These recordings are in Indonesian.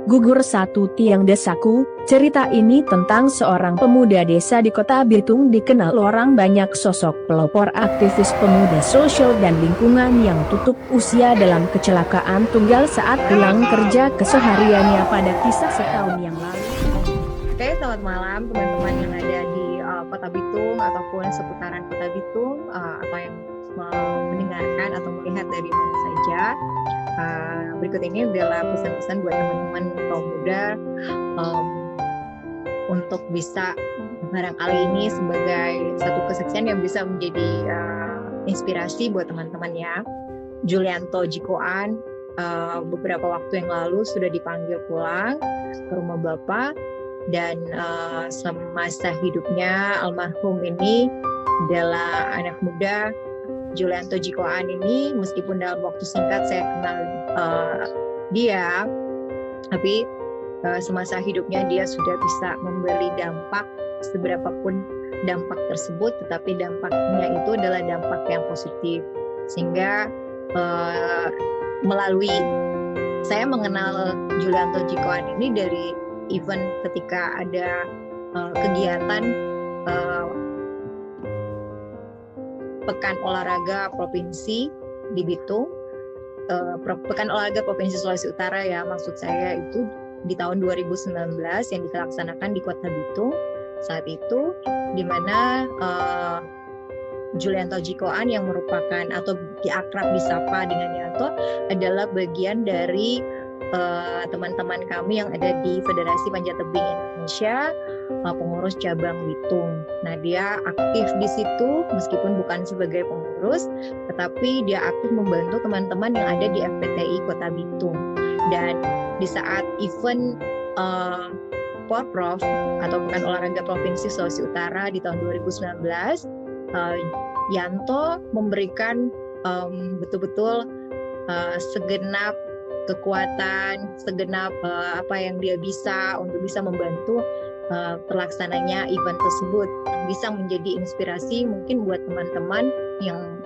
Gugur satu tiang desaku. Cerita ini tentang seorang pemuda desa di kota Bitung dikenal orang banyak sosok pelopor aktivis pemuda sosial dan lingkungan yang tutup usia dalam kecelakaan tunggal saat pulang kerja kesehariannya pada kisah setahun yang lalu. Oke, selamat malam teman-teman yang ada di Kota Bitung ataupun seputaran Kota Bitung atau yang mendengarkan atau melihat dari mana saja. Berikut ini adalah pesan-pesan buat teman-teman kaum muda untuk bisa barangkali ini sebagai satu kesaksian yang bisa menjadi inspirasi buat teman-teman ya. Julianto Jikoan beberapa waktu yang lalu sudah dipanggil pulang ke rumah Bapak. Dan semasa hidupnya almarhum ini adalah anak muda Julianto Jikoan ini, meskipun dalam waktu singkat saya kenal dia, tapi semasa hidupnya dia sudah bisa memberi dampak seberapapun dampak tersebut, tetapi dampaknya itu adalah dampak yang positif. Sehingga melalui saya mengenal Julianto Jikoan ini dari event ketika ada kegiatan Pekan Olahraga Provinsi di Bitung, Pekan Olahraga Provinsi Sulawesi Utara ya, maksud saya itu di tahun 2019 yang dilaksanakan di Kota Bitung saat itu, di mana Julianto Jikoan yang merupakan atau diakrab disapa dengan Yanto adalah bagian dari teman-teman kami yang ada di Federasi Panjat Tebing Indonesia, pengurus cabang Bitung. Nah, dia aktif di situ meskipun bukan sebagai pengurus, tetapi dia aktif membantu teman-teman yang ada di FPTI Kota Bitung. Dan di saat event Porprov atau Pekan Olahraga Provinsi Sulawesi Utara di tahun 2019, Yanto memberikan betul-betul segenap kekuatan, segenap apa yang dia bisa untuk bisa membantu terlaksananya event tersebut, bisa menjadi inspirasi mungkin buat teman-teman yang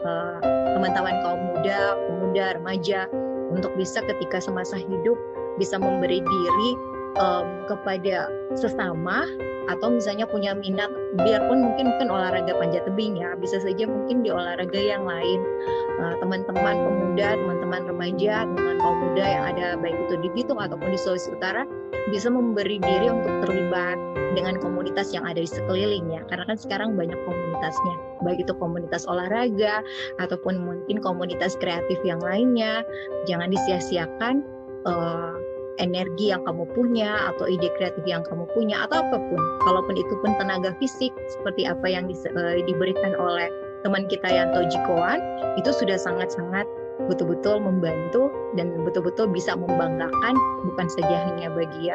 teman-teman kaum muda, pemuda, remaja untuk bisa ketika semasa hidup bisa memberi diri kepada sesama, atau misalnya punya minat, biarpun mungkin olahraga panjat tebing ya, bisa saja mungkin di olahraga yang lain. Teman-teman pemuda, teman-teman remaja, teman-teman kaum muda yang ada baik itu di Bitung ataupun di Sulawesi Utara bisa memberi diri untuk terlibat dengan komunitas yang ada di sekelilingnya, karena kan sekarang banyak komunitasnya, baik itu komunitas olahraga ataupun mungkin komunitas kreatif yang lainnya. Jangan disia-siakan energi yang kamu punya atau ide kreatif yang kamu punya atau apapun, kalaupun itu pun tenaga fisik seperti apa yang diberikan oleh teman kita Yanto Jikoan, itu sudah sangat-sangat betul-betul membantu dan betul-betul bisa membanggakan, bukan saja hanya bagi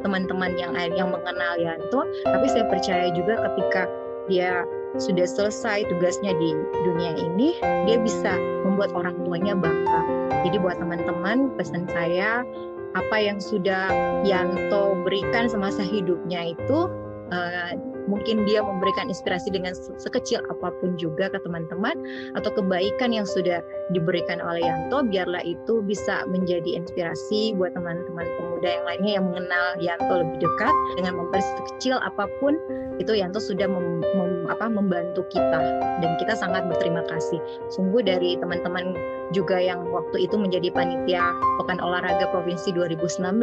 teman-teman yang mengenal Yanto, tapi saya percaya juga ketika dia sudah selesai tugasnya di dunia ini, dia bisa membuat orang tuanya bangga. Jadi buat teman-teman, pesan saya, apa yang sudah Yanto berikan semasa hidupnya itu mungkin dia memberikan inspirasi dengan sekecil apapun juga ke teman-teman, atau kebaikan yang sudah diberikan oleh Yanto, biarlah itu bisa menjadi inspirasi buat teman-teman pemuda yang lainnya yang mengenal Yanto lebih dekat. Dengan memberi sekecil apapun itu, Yanto sudah membantu kita, dan kita sangat berterima kasih sungguh dari teman-teman juga yang waktu itu menjadi panitia Pekan Olahraga Provinsi 2019.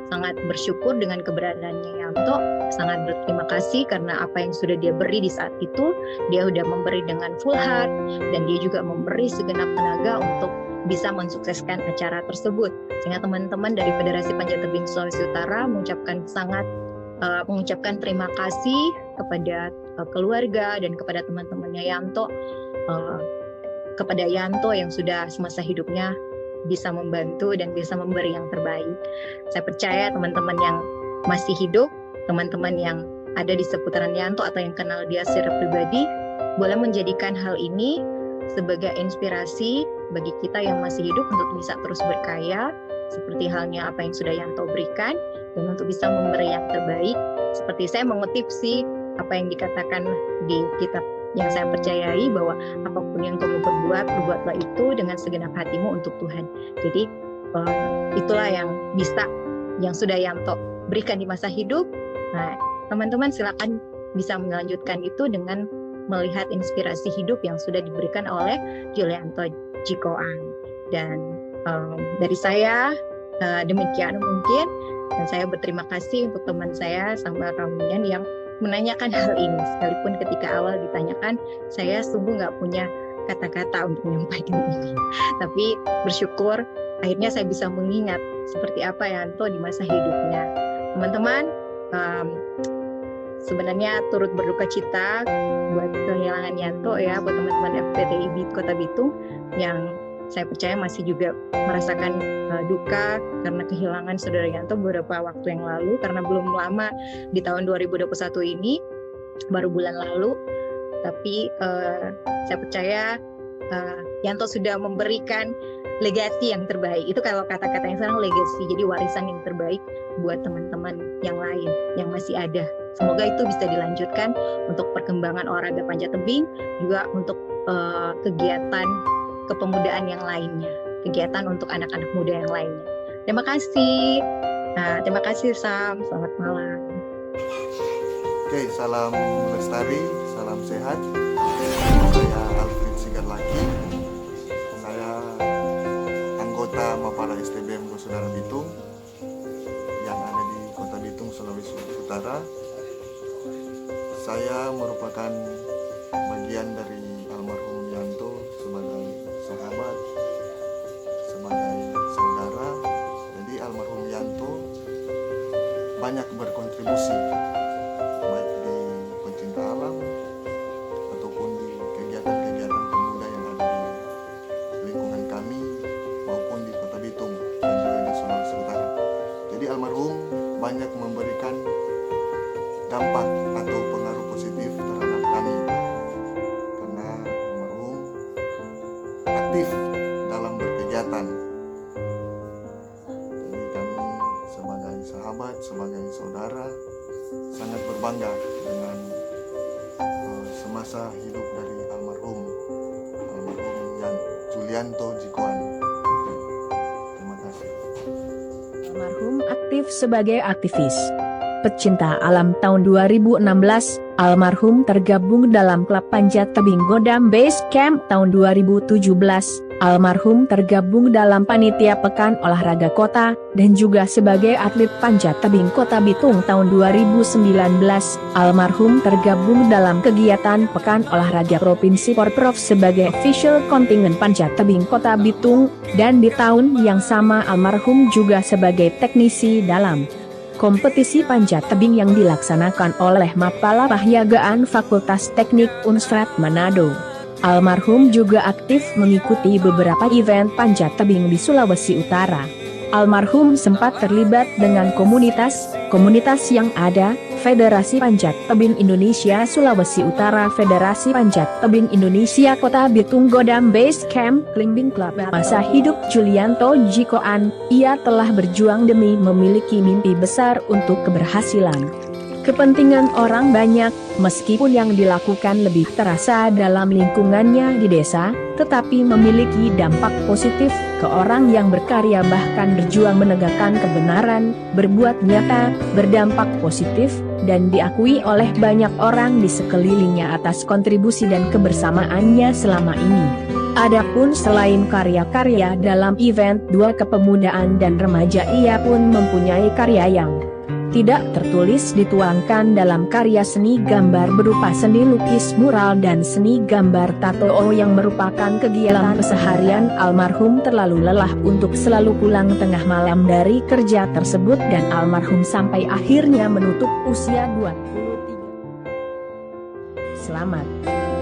Sangat bersyukur dengan keberadaannya Yanto, sangat berterima kasih karena apa yang sudah dia beri di saat itu, dia sudah memberi dengan full heart, dan dia juga memberi segenap tenaga untuk bisa mensukseskan acara tersebut. Sehingga teman-teman dari Federasi Panjat Tebing Sulawesi Utara mengucapkan terima kasih kepada keluarga dan kepada teman-temannya Yanto, kepada Yanto yang sudah semasa hidupnya bisa membantu dan bisa memberi yang terbaik. Saya percaya teman-teman yang masih hidup, teman-teman yang ada di seputaran Yanto atau yang kenal dia secara pribadi, boleh menjadikan hal ini sebagai inspirasi bagi kita yang masih hidup untuk bisa terus berkarya, seperti halnya apa yang sudah Yanto berikan, dan untuk bisa memberi yang terbaik. Seperti saya mengutip sih apa yang dikatakan di kitab yang saya percayai, bahwa apapun yang kamu perbuatlah itu dengan segenap hatimu untuk Tuhan. Jadi itulah yang bisa yang sudah Yanto berikan di masa hidup. Nah, teman-teman silakan bisa melanjutkan itu dengan melihat inspirasi hidup yang sudah diberikan oleh Julianto Jikoan. Dan dari saya demikian mungkin, dan saya berterima kasih untuk teman saya Samuel Ramunian yang menanyakan hal ini, sekalipun ketika awal ditanyakan saya sungguh nggak punya kata-kata untuk menyampaikan ini, tapi bersyukur akhirnya saya bisa mengingat seperti apa Yanto di masa hidupnya. Teman-teman, sebenarnya turut berduka cita buat kehilangan Yanto ya, buat teman-teman FPTI Kota Bitung yang saya percaya masih juga merasakan duka karena kehilangan saudara Yanto beberapa waktu yang lalu, karena belum lama di tahun 2021 ini, baru bulan lalu. Tapi saya percaya Yanto sudah memberikan legasi yang terbaik. Itu kalau kata-kata yang sekarang legasi, jadi warisan yang terbaik buat teman-teman yang lain yang masih ada. Semoga itu bisa dilanjutkan untuk perkembangan olahraga panjat tebing, juga untuk kegiatan kepemudaan yang lainnya, kegiatan untuk anak-anak muda yang lainnya. Terima kasih. Terima kasih Sam, selamat malam. Oke, salam lestari, salam sehat. Saya Alfred Sigarlaki. Saya anggota Mapala STBM Saudara Bitung yang ada di Kota Bitung, Sulawesi Utara. Saya merupakan bagian dari almarhum Yanto sebagai sahabat, sebagai saudara. Jadi almarhum Yanto banyak berkontribusi baik di pencinta alam ataupun di kegiatan-kegiatan pemuda yang ada di lingkungan kami maupun di Kota Bitung dan juga di Sulawesi Utara. Jadi almarhum banyak memberikan dampak atau pengaruh positif terhadap kami karena almarhum aktif dalam berkegiatan. Jadi kami sebagai sahabat, sebagai saudara sangat berbangga dengan semasa hidup dari almarhum Julianto Jikoan. Terima kasih. Almarhum aktif sebagai aktivis pecinta alam tahun 2016, almarhum tergabung dalam klub panjat tebing Godam Base Camp tahun 2017, almarhum tergabung dalam panitia Pekan Olahraga Kota, dan juga sebagai atlet panjat tebing Kota Bitung tahun 2019, almarhum tergabung dalam kegiatan Pekan Olahraga Provinsi Porprov sebagai official kontingen panjat tebing Kota Bitung, dan di tahun yang sama almarhum juga sebagai teknisi dalam kompetisi panjat tebing yang dilaksanakan oleh Mapala Pahyagaan Fakultas Teknik Unsrat Manado. Almarhum juga aktif mengikuti beberapa event panjat tebing di Sulawesi Utara. Almarhum sempat terlibat dengan komunitas yang ada, Federasi Panjat Tebing Indonesia Sulawesi Utara, Federasi Panjat Tebing Indonesia Kota Bitung, Godam Base Camp, Climbing Club. Masa hidup Julianto Jikoan, ia telah berjuang demi memiliki mimpi besar untuk keberhasilan kepentingan orang banyak, meskipun yang dilakukan lebih terasa dalam lingkungannya di desa, tetapi memiliki dampak positif ke orang yang berkarya, bahkan berjuang menegakkan kebenaran, berbuat nyata, berdampak positif, dan diakui oleh banyak orang di sekelilingnya atas kontribusi dan kebersamaannya selama ini. Adapun selain karya-karya dalam event 2 kepemudaan dan remaja, ia pun mempunyai karya yang tidak tertulis dituangkan dalam karya seni gambar berupa seni lukis, mural, dan seni gambar tato yang merupakan kegiatan keseharian. Almarhum terlalu lelah untuk selalu pulang tengah malam dari kerja tersebut, dan almarhum sampai akhirnya menutup usia 23. Selamat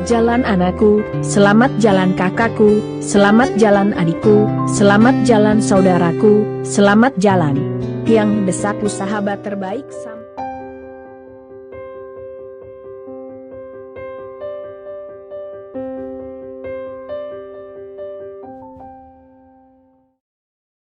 jalan anakku, selamat jalan kakakku, selamat jalan adikku, selamat jalan saudaraku, selamat jalan. Yang Desaku, sahabat terbaik.